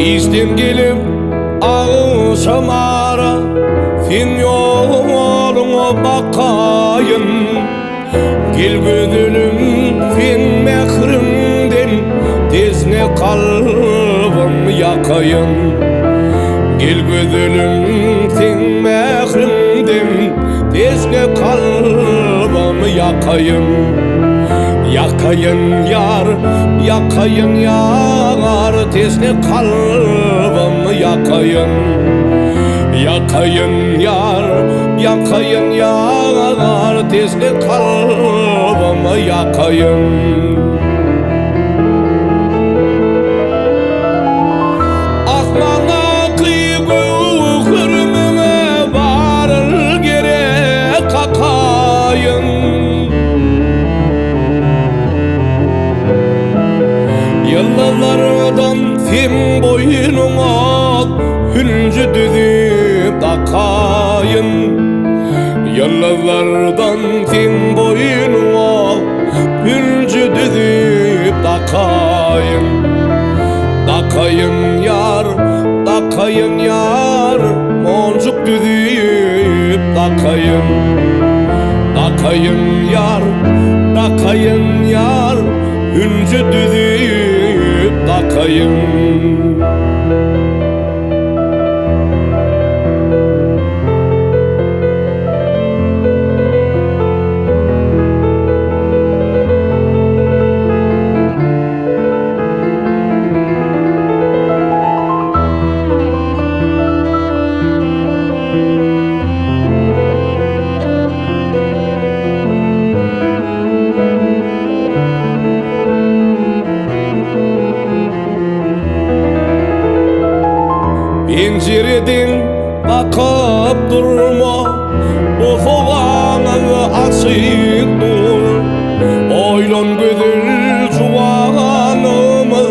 İstem gelip ağışamara, sen yoluna bakayım. Gel gözülüm sen mehrimden, tezne kalbim yakayım. Gel gözülüm sen mehrimden, tezne kalbim yakayım. Yakayın yar, yakayın yar, tezne kalbim yakayın. Yakayın yar, yakayın yar, tezne kalbim yakayın. Akmana kıyıgı hürmüme varır gerek kakayın. Yıllardan sen boynuma hüncü düzüp takayın. Yıllardan sen boynuma hüncü düzüp takayın. Takayın yar, takayın yar, moncuk düzüp takayın. Takayın yar, takayın yar, hüncü düzüp takayın. Pencereden bakıp durma, ufağına açık dur. Oylan gözül çuvanımı,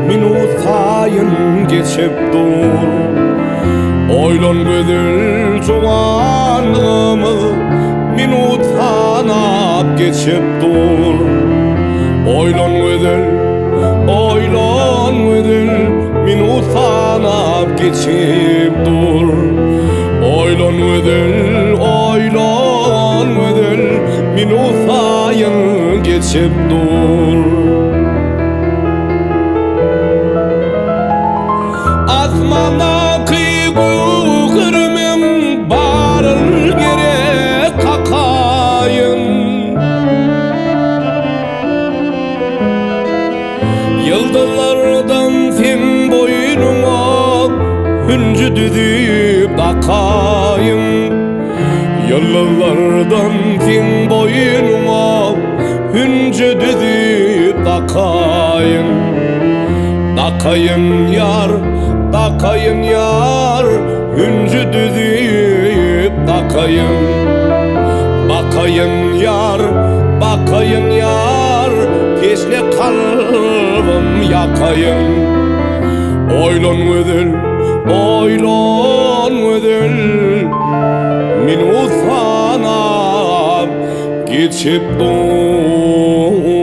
minutayın geçip dur. Oylan gözül çuvanımı, minutana geçip dur. Oylan gözül, oylan gözül, minutana geçip dur. Oylan ödül, oylan ödül, minutayın geçip dur. Asmana kıyıgı hürmüm varır gerek kakayın. Yıldızlardan sen boynuma hüncü düzüp takayım. Yıldızlardan sen boynuma hüncü düzüp takayım. Takayın yar, takayın yar, hüncü düzüp takayım. Bakayın yar, bakayın yar, tezne kalbim yakayın. Oylan ödül, oylan ödül, minutana geçip dur.